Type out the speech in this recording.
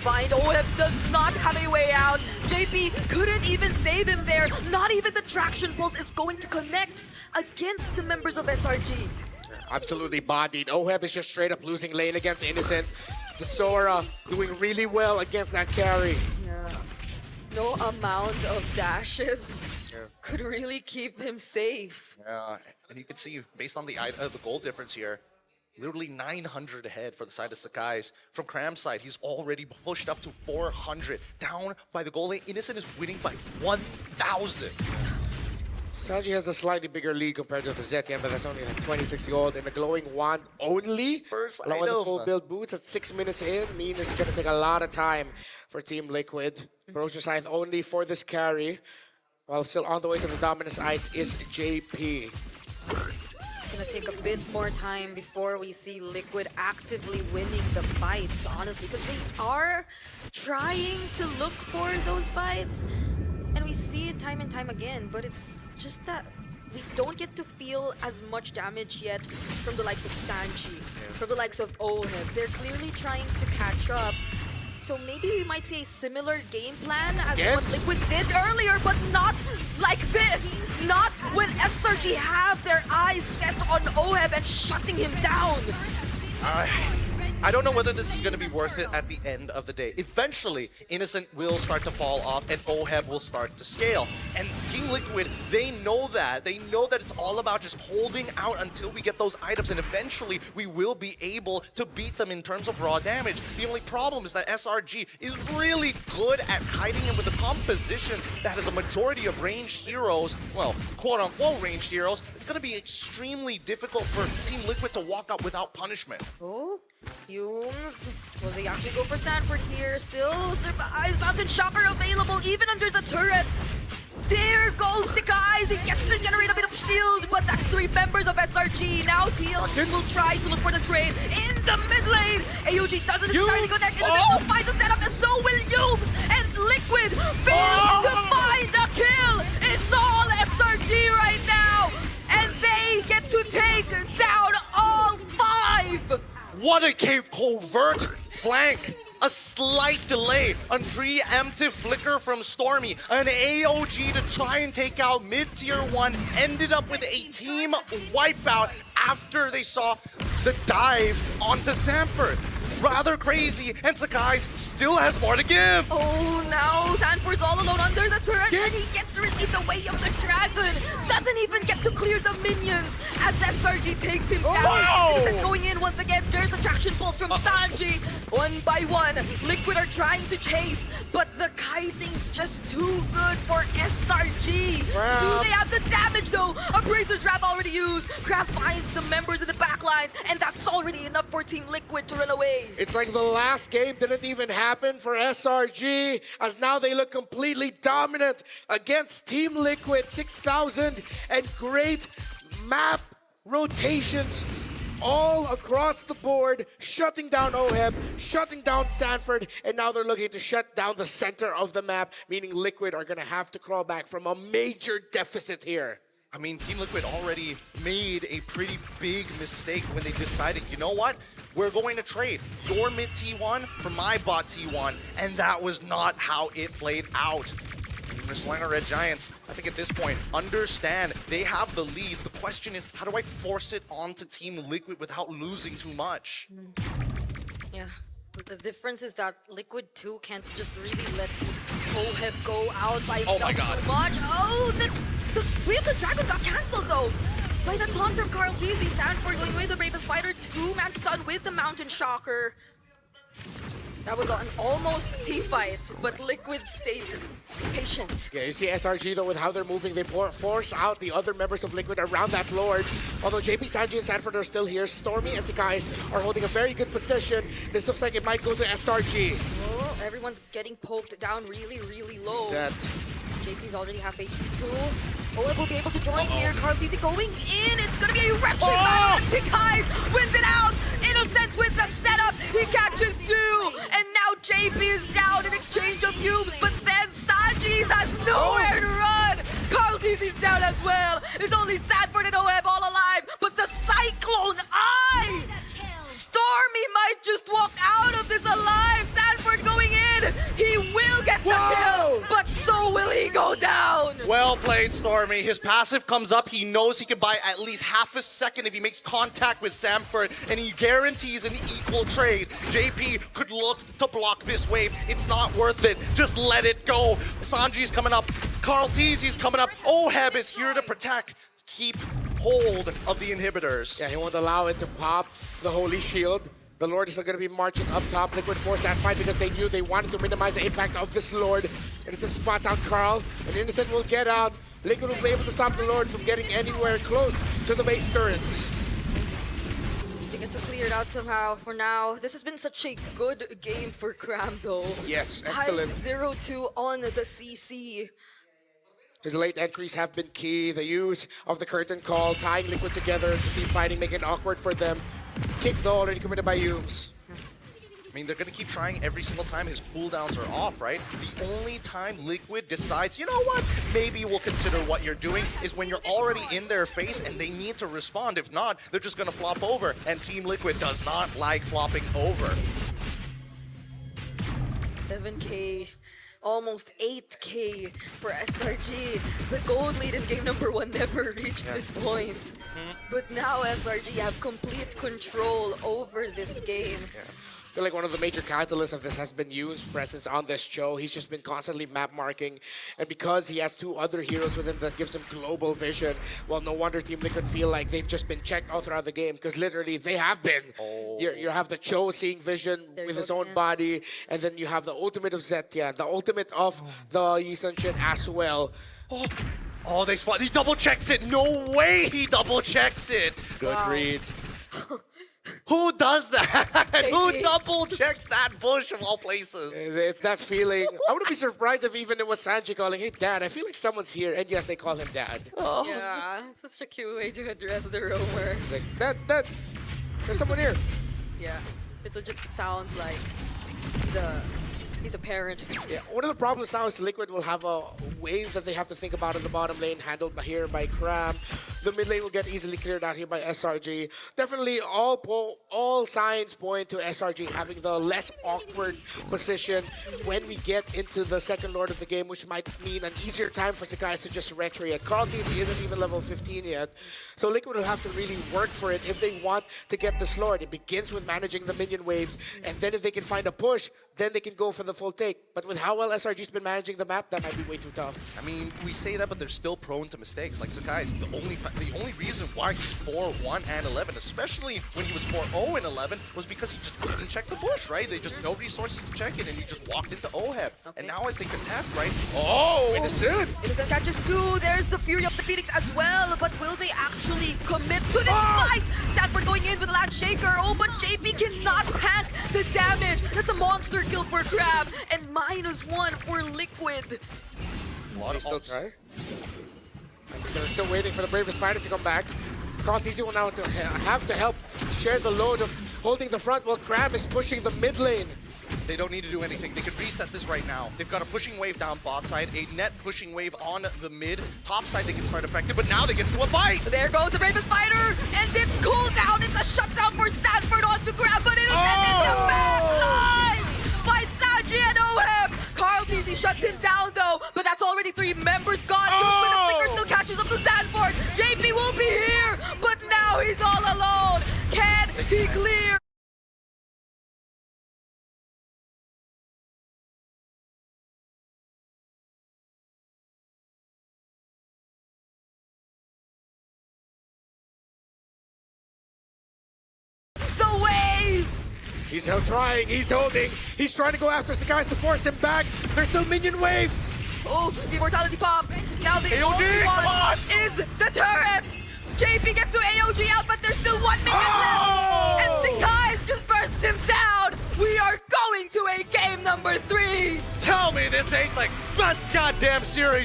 bind. OF does not have a way out. JP couldn't even save him there. Not even the traction pulse is going to connect against the members of SRG. Absolutely bodied. OHEB is just straight up losing lane against Innocent. The Sora doing really well against that carry. Yeah. No amount of dashes could really keep him safe. Yeah, and you can see, based on the goal difference here, literally 900 ahead for the side of Sakai's. From Cram's side, he's already pushed up to 400. Down by the goal lane, Innocent is winning by 1,000. SRG has a slightly bigger lead compared to the Zetian, but that's only like 26 gold. And the glowing wand only, First along with the item. full build boots at 6 minutes in, mean it's going to take a lot of time for Team Liquid. Ferocious Scythe only for this carry, while still on the way to the Dominus Ice is JP. Gonna take a bit more time before we see Liquid actively winning the fights, honestly, because they are trying to look for those fights, and we see it time and time again, but it's just that we don't get to feel as much damage yet from the likes of Sanji, from the likes of OHEB. They're clearly trying to catch up. So maybe we might see a similar game plan as what Liquid did earlier, but not like this. Not when SRG have their eyes set on OHEB and shutting him down. I don't know whether this is going to be worth it at the end of the day. Eventually, Innocent will start to fall off and OHEB will start to scale. And Team Liquid, they know that. They know that it's all about just holding out until we get those items, and eventually we will be able to beat them in terms of raw damage. The only problem is that SRG is really good at kiting him with a composition that has a majority of ranged heroes, well, quote-unquote ranged heroes. It's going to be extremely difficult for Team Liquid to walk out without punishment. Oh, Humes. Will they actually go for Sanford here? Still survives. Mountain Chopper available even under the turret. There goes Sakai's. He gets to generate a bit of shield, but that's 3 members of SRG. Now TLPH will try to look for the trade in the mid lane. AOG doesn't necessarily go that in the middle, finds a setup, and so will Humes. And Liquid fail to find a kill. It's all SRG right now, and they get to take down all 5. What a covert flank! A slight delay, a preemptive flicker from Stormy, an AOG to try and take out mid-tier 1, ended up with a team wipeout after they saw the dive onto Sanford. Rather crazy, and Sakai's still has more to give. Oh, now Sanford's all alone under the turret, and he gets to receive the way of the dragon. Doesn't even get to clear the minions as SRG takes him down. Wow. Innocent going in once again. There's the traction pulse from Sanji. One by one, Liquid are trying to chase, but the kiting's just too good for SRG. Wow. Do they have the damage though? Abraser's Wrath already used. Crab finds the members of the backlines, and that's already enough for Team Liquid to run away. It's like the last game didn't even happen for SRG, as now they look completely dominant against Team Liquid. 6,000 and great map rotations all across the board, shutting down OHEB, shutting down Sanford, and now they're looking to shut down the center of the map, meaning Liquid are going to have to crawl back from a major deficit here. I mean, Team Liquid already made a pretty big mistake when they decided, you know what? We're going to trade your mid T1 for my bot T1, and that was not how it played out. Carolina Red Giants, I think at this point, understand they have the lead. The question is, how do I force it onto Team Liquid without losing too much? Yeah, but the difference is that Liquid 2 can't just really let OHEB go out by himself too much. Oh, the Way of the Dragon got cancelled though! By the taunt from Carl TZ, Sanford going away the Bravest Fighter, 2-man stun with the Mountain Shocker. That was an almost team fight, but Liquid stayed patient. Yeah, you see SRG though with how they're moving, they force out the other members of Liquid around that Lord. Although JP, Sanji, and Sanford are still here, Stormy and Sakai's are holding a very good position. This looks like it might go to SRG. Oh, everyone's getting poked down really, really low. Set. JP's already half HP too. OHEB will be able to join here. Carl TZ going in. It's gonna be a wretched battle. And Sakai's wins it out. Innocent with the setup. He catches 2. And now JP is down in exchange of Humes. But then Sanji has nowhere to run. Carl TZ's down as well. It's only Sanford and OHEB all alive. But the Cyclone Eye! Stormy might just walk out of this alive. Sanford going in. go down! Well played, Stormy. His passive comes up. He knows he can buy at least half a second if he makes contact with Sanford, and he guarantees an equal trade. JP could look to block this wave. It's not worth it. Just let it go. Sanji's coming up. Carl Teasy's coming up. Oheb is here to protect. Keep hold of the inhibitors. Yeah, he won't allow it to pop the Holy Shield. The Lord is still going to be marching up top. Liquid forced that fight because they knew they wanted to minimize the impact of this Lord. Innocent spots out Carl, and Innocent will get out. Liquid will be able to stop the Lord from getting anywhere close to the base turrets. They get to clear it out somehow. For now, this has been such a good game for Cram, though. Yes, excellent. 5-0-2 on the CC. His late entries have been key. The use of the curtain call, tying Liquid together, the team fighting, making it awkward for them. Kick though already committed by Humes. I mean, they're going to keep trying every single time his cooldowns are off, right? The only time Liquid decides, you know what, maybe we'll consider what you're doing is when you're already in their face and they need to respond. If not, they're just going to flop over. And Team Liquid does not like flopping over. 7K, almost 8K for SRG. The gold lead in game number 1 never reached this point. But now SRG have complete control over this game. I feel like one of the major catalysts of this has been Yu's presence on this show. He's just been constantly map marking, and because he has 2 other heroes with him that gives him global vision, well, no wonder Team Liquid feel like they've just been checked all throughout the game, because literally they have been. You have the Cho seeing vision with his own body, and then you have the ultimate of Zetya, the ultimate of the Yi Sun-shin as well. Oh, they spot. He double checks it. No way he double checks it. Good read. Who does that? Who Maybe. double checks that bush of all places? It's that feeling. I wouldn't be surprised if even it was Sanji calling, "Hey, Dad, I feel like someone's here." And yes, they call him Dad. Yeah, it's such a cute way to address the roamer. It's like, Dad, there's someone here. Yeah, it just sounds like he's a parent. Yeah, one of the problems now is Liquid will have a wave that they have to think about in the bottom lane, handled by here by Cram. The mid lane will get easily cleared out here by SRG. Definitely all signs point to SRG having the less awkward position when we get into the second Lord of the game, which might mean an easier time for Sakai's to just retro yet. Carl TC isn't even level 15 yet. So Liquid will have to really work for it if they want to get this Lord. It begins with managing the minion waves, and then if they can find a push, then they can go for the full take. But with how well SRG's been managing the map, that might be way too tough. I mean, we say that, but they're still prone to mistakes. Like Sakai is the only reason why he's 4-1 and 11, especially when he was 4-0 and 11, was because he just didn't check the bush, right? They just no resources to check it, and he just walked into Oheb. And now as they contest, right? Oh, Innocent! Innocent catches 2. There's the Fury of the Phoenix as well. But will they actually commit to this fight? Sanford going in with a Land Shaker. Oh, but JP cannot tank the damage. That's a monster kill for Crab. And -1 for Liquid. They still try. They're still waiting for the bravest fighter to come back. Carl TC will now have to help share the load of holding the front while Cram is pushing the mid lane. They don't need to do anything. They can reset this right now. They've got a pushing wave down bot side, a net pushing wave on the mid. Top side they can start effective, but now they get into a fight. There goes the bravest fighter. And it's cooldown. It's a shutdown for Sanford onto Crab. But Innocent is the back line. Fights Sanji and Oheb. Carl TZ shuts him down though. But that's already 3 members gone. With the flicker still catches up to Sanford. JP will be here. But now he's all alone. Can he clear? He's still trying, he's holding, he's trying to go after Sakai's to force him back. There's still minion waves. Oh, the immortality popped. Now the AOG, only come on! one is the turret. JP gets to AOG out, but there's still 1 minion left. And Sakai's just bursts him down. We are going to a game number 3. Tell me this ain't like best goddamn series